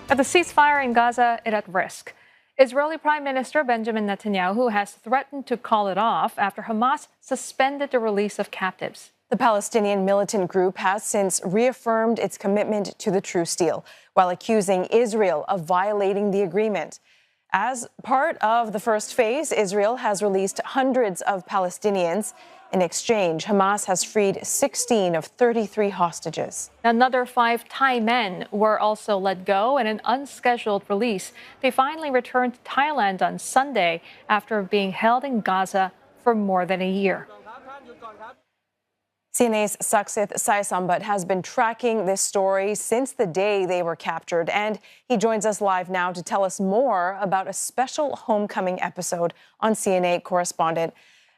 The ceasefire in Gaza is at risk. Israeli Prime Minister Benjamin Netanyahu has threatened to call it off after Hamas suspended the release of captives. The Palestinian militant group has since reaffirmed its commitment to the truce deal, while accusing Israel of violating the agreement. As part of the first phase, Israel has released hundreds of Palestinians. In exchange, Hamas has freed 16 of 33 hostages. Another 5 Thai men were also let go in an unscheduled release. They finally returned to Thailand on Sunday after being held in Gaza for more than a year. CNA's Saksith Saiyasombut has been tracking this story since the day they were captured, and he joins us live now to tell us more about a special homecoming episode on CNA correspondent.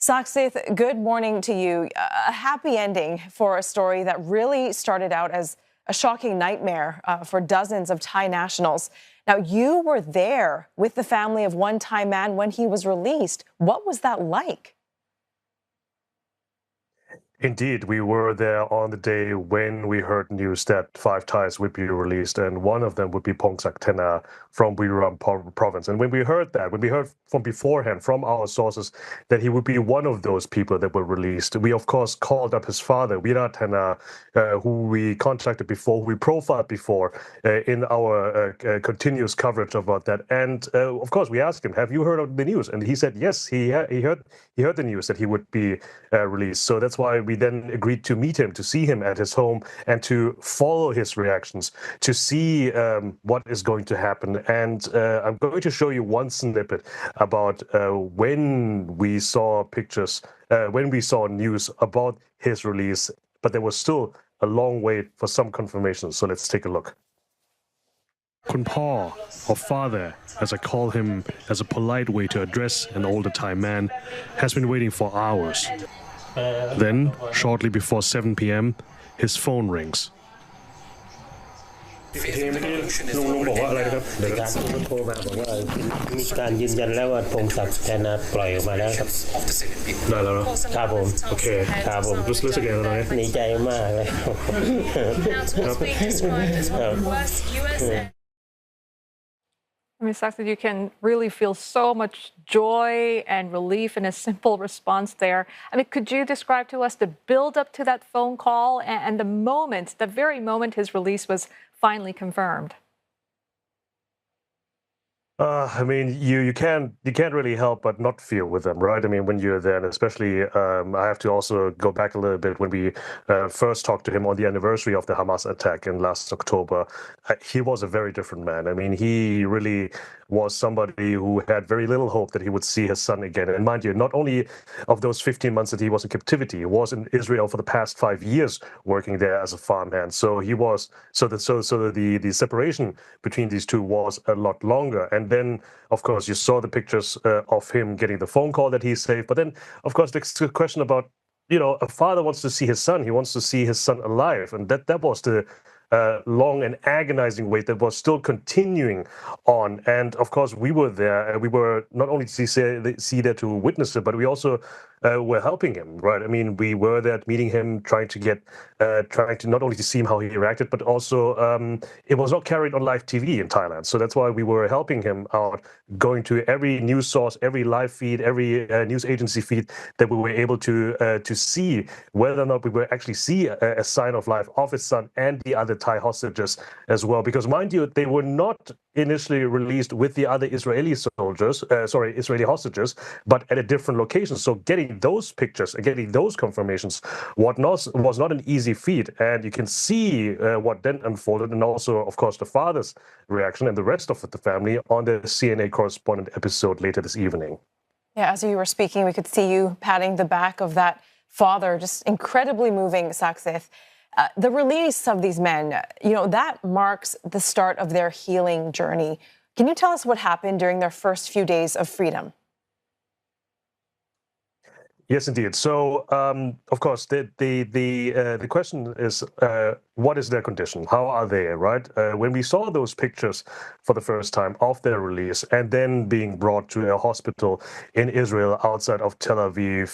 Saksith, good morning to you. A happy ending for a story that really started out as a shocking nightmare for dozens of Thai nationals. Now, you were there with the family of one Thai man when he was released. What was that like? Indeed, we were there on the day when we heard news that 5 Thais would be released, and one of them would be Pongsak Tena from Buriram province. And when we heard from beforehand from our sources that he would be one of those people that were released, we of course called up his father, Virat Tena, who we contacted before, who we profiled before in our continuous coverage about that. And of course, we asked him, "Have you heard of the news?" And he said, yes, he heard the news that he would be released. So that's why we then agreed to meet him, to see him at his home, and to follow his reactions, to see what is going to happen. And I'm going to show you one snippet about when we saw pictures, when we saw news about his release, but there was still a long wait for some confirmation. So let's take a look. Kun Pa, or father, as I call him as a polite way to address an older Thai man, has been waiting for hours. Then, shortly before 7 p.m., his phone rings. ลุงบอกว่าอะไรนะครับในการที่โทรมาบอกว่ามีการยืนยันแล้วว่าพงศักดิ์แทนปล่อยออกมาแล้วครับได้แล้วเนาะครับผมโอเคครับผมรู้สึกยังไงดีใจมากเลยครับ I mean, Saksith, you can really feel so much joy and relief in a simple response there. I mean, could you describe to us the build up to that phone call and the very moment his release was finally confirmed? I mean, you can't really help but not feel with them, right? I mean, when you're there, and especially I have to also go back a little bit when we first talked to him on the anniversary of the Hamas attack in last October. He was a very different man. I mean, he really was somebody who had very little hope that he would see his son again. And mind you, not only of those 15 months that he was in captivity, he was in Israel for the past 5 years working there as a farmhand. So he was the separation between these two was a lot longer. And then, of course, you saw the pictures of him getting the phone call that he's safe. But then, of course, the question about, a father wants to see his son. He wants to see his son alive. And that was the long and agonizing wait that was still continuing on. And of course, we were there. We were not only to see there to witness it, but we also were helping him, right? I mean, we were there meeting him, trying to not only to see him how he reacted, but also it was not carried on live TV in Thailand. So that's why we were helping him out, going to every news source, every live feed, every news agency feed that we were able to see whether or not we were actually see a sign of life of his son and the other Thai hostages as well. Because mind you, they were not initially released with the other Israeli hostages, but at a different location. So getting those pictures and getting those confirmations was not an easy feat. And you can see what then unfolded, and also, of course, the father's reaction and the rest of the family on the CNA correspondent episode later this evening. Yeah, as you were speaking, we could see you patting the back of that father, just incredibly moving, Saksith. The release of these men, that marks the start of their healing journey. Can you tell us what happened during their first few days of freedom? Yes, indeed. So, of course, the question is what is their condition? How are they, right? When we saw those pictures for the first time of their release and then being brought to a hospital in Israel outside of Tel Aviv,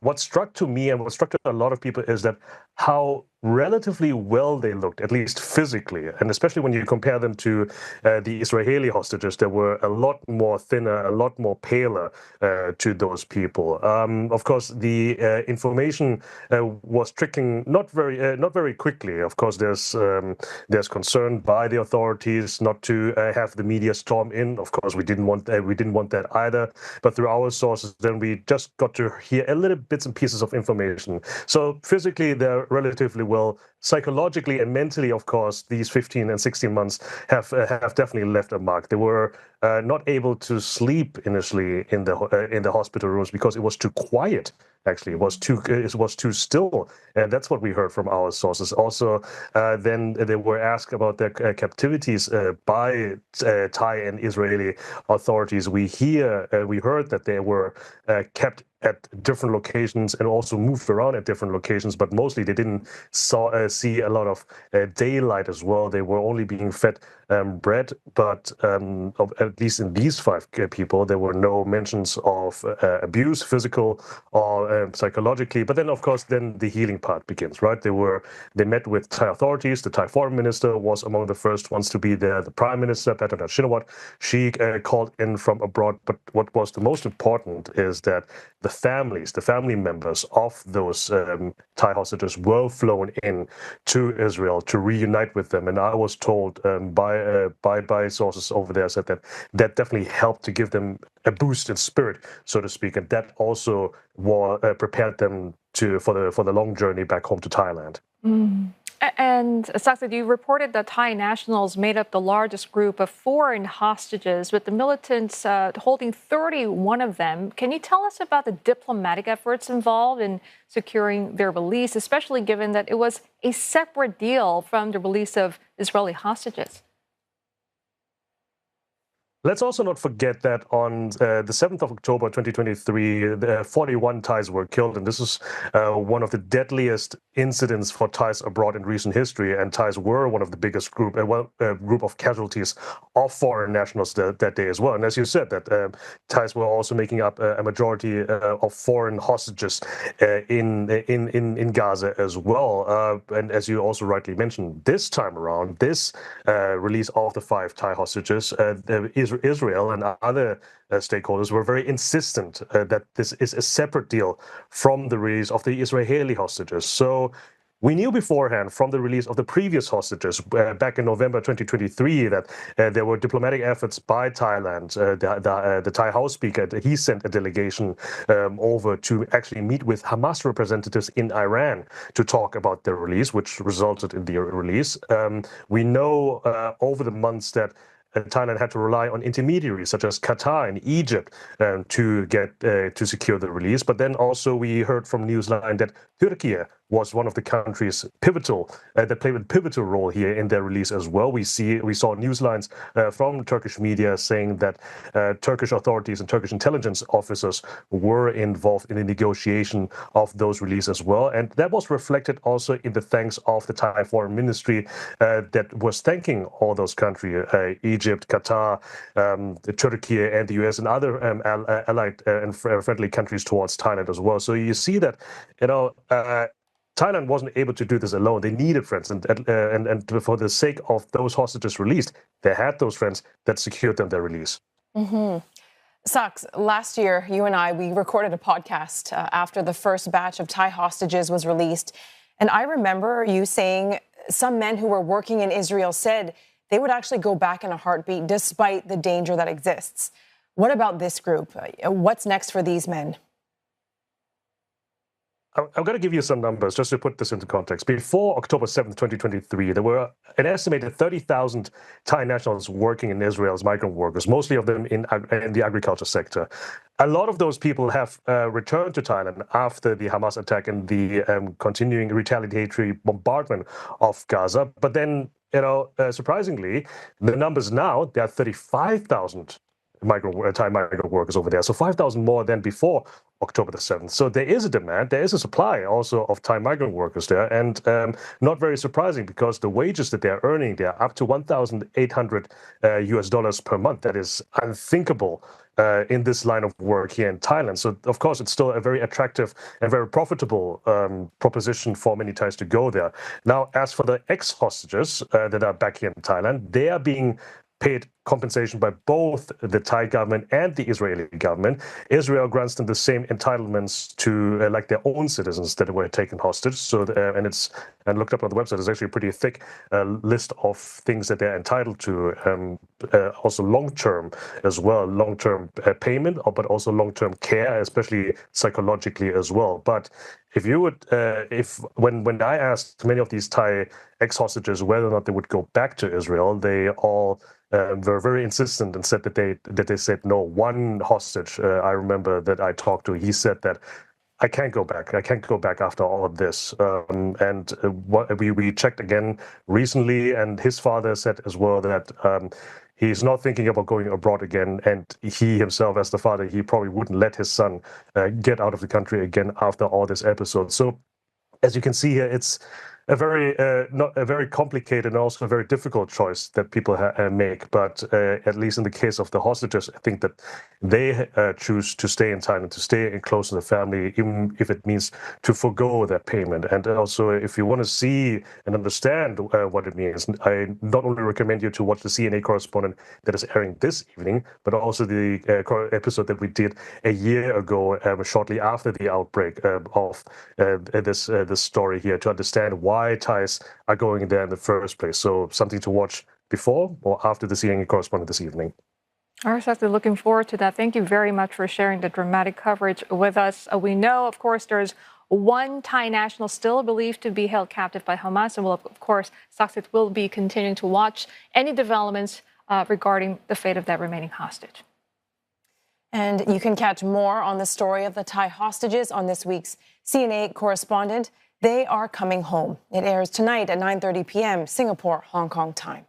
what struck to me and what struck to a lot of people is that how relatively well they looked, at least physically, and especially when you compare them to the Israeli hostages, they were a lot more thinner, a lot more paler to those people. Of course, the information was trickling not very quickly. Of course, there's concern by the authorities not to have the media storm in. Of course, we didn't want that either. But through our sources, then we just got to hear a little bits and pieces of information. So physically, they're relatively well. Psychologically and mentally, of course, these 15 and 16 months have definitely left a mark. They were not able to sleep initially in the hospital rooms because it was too quiet. Actually, it was too still, and that's what we heard from our sources. Also, then they were asked about their captivities by Thai and Israeli authorities. We heard that they were kept at different locations and also moved around at different locations, but mostly they didn't see a lot of daylight as well. They were only being fed bread, but at least in these 5 people, there were no mentions of abuse, physical or psychologically. But then, of course, then the healing part begins, right? They met with Thai authorities. The Thai foreign minister was among the first ones to be there. The prime minister, Pattanath Shinawatra, she called in from abroad. But what was the most important is that the family members of those Thai hostages were flown in to Israel to reunite with them. And I was told by sources over there said that definitely helped to give them a boost in spirit, so to speak, and that also prepared them for the long journey back home to Thailand. Mm. And Saksith, you reported that Thai nationals made up the largest group of foreign hostages, with the militants holding 31 of them. Can you tell us about the diplomatic efforts involved in securing their release, especially given that it was a separate deal from the release of Israeli hostages? Let's also not forget that on the 7th of October 2023, 41 Thais were killed, and this is one of the deadliest incidents for Thais abroad in recent history, and Thais were one of the biggest group of casualties of foreign nationals that day as well. And as you said, that Thais were also making up a majority of foreign hostages in Gaza as well. And as you also rightly mentioned, this time around, this release of the 5 Thai hostages, Israel and other stakeholders were very insistent that this is a separate deal from the release of the Israeli hostages. So we knew beforehand from the release of the previous hostages back in November 2023 that there were diplomatic efforts by Thailand. The Thai House Speaker, he sent a delegation over to actually meet with Hamas representatives in Iran to talk about their release, which resulted in the release. We know over the months that Thailand had to rely on intermediaries such as Qatar and Egypt to secure the release. But then also we heard from Newsline that Turkey was one of the countries that played a pivotal role here in their release as well. We saw news lines from Turkish media saying that Turkish authorities and Turkish intelligence officers were involved in the negotiation of those releases as well. And that was reflected also in the thanks of the Thai Foreign Ministry that was thanking all those countries, Egypt, Qatar, Turkey, and the US and other allied and friendly countries towards Thailand as well. So you see that, Thailand wasn't able to do this alone. They needed friends, and for the sake of those hostages released, they had those friends that secured them their release. Mm-hmm. Saks, last year, you and we recorded a podcast after the first batch of Thai hostages was released, and I remember you saying some men who were working in Israel said they would actually go back in a heartbeat despite the danger that exists. What about this group? What's next for these men? I'm going to give you some numbers just to put this into context. Before October 7th, 2023, there were an estimated 30,000 Thai nationals working in Israel as migrant workers, mostly of them in the agriculture sector. A lot of those people have returned to Thailand after the Hamas attack and the continuing retaliatory bombardment of Gaza. But then, surprisingly, the numbers now, there are 35,000 Thai migrant workers over there. So 5,000 more than before October the 7th. So there is a demand, there is a supply also of Thai migrant workers there, and not very surprising because the wages that they're earning, they're up to 1,800 US dollars per month. That is unthinkable in this line of work here in Thailand. So of course, it's still a very attractive and very profitable proposition for many Thais to go there. Now, as for the ex-hostages that are back here in Thailand, they are being paid compensation by both the Thai government and the Israeli government. Israel grants them the same entitlements to like their own citizens that were taken hostage. So, and looked up on the website, it's actually a pretty thick list of things that they're entitled to. Also long-term as well, long-term payment, but also long-term care, especially psychologically as well. But if you would, when I asked many of these Thai ex-hostages whether or not they would go back to Israel, they all were very insistent and said that they said no. One hostage I remember that I talked to, he said that I can't go back. I can't go back after all of this. And what we checked again recently, and his father said as well that he's not thinking about going abroad again. And he himself, as the father, he probably wouldn't let his son get out of the country again after all this episode. So as you can see here, it's a very complicated and also a very difficult choice that people make. But at least in the case of the hostages, I think that they choose to stay in Thailand, to stay close to the family, even if it means to forgo that payment. And also, if you want to see and understand what it means, I not only recommend you to watch the CNA correspondent that is airing this evening, but also the episode that we did a year ago, shortly after the outbreak of this story here, to understand why Thais are going there in the first place. So something to watch before or after the CNA correspondent this evening. All right, Saksith, looking forward to that. Thank you very much for sharing the dramatic coverage with us. We know, of course, there's one Thai national still believed to be held captive by Hamas. And of course, Saksith will be continuing to watch any developments regarding the fate of that remaining hostage. And you can catch more on the story of the Thai hostages on this week's CNA correspondent. They are coming home. It airs tonight at 9:30 p.m. Singapore, Hong Kong time.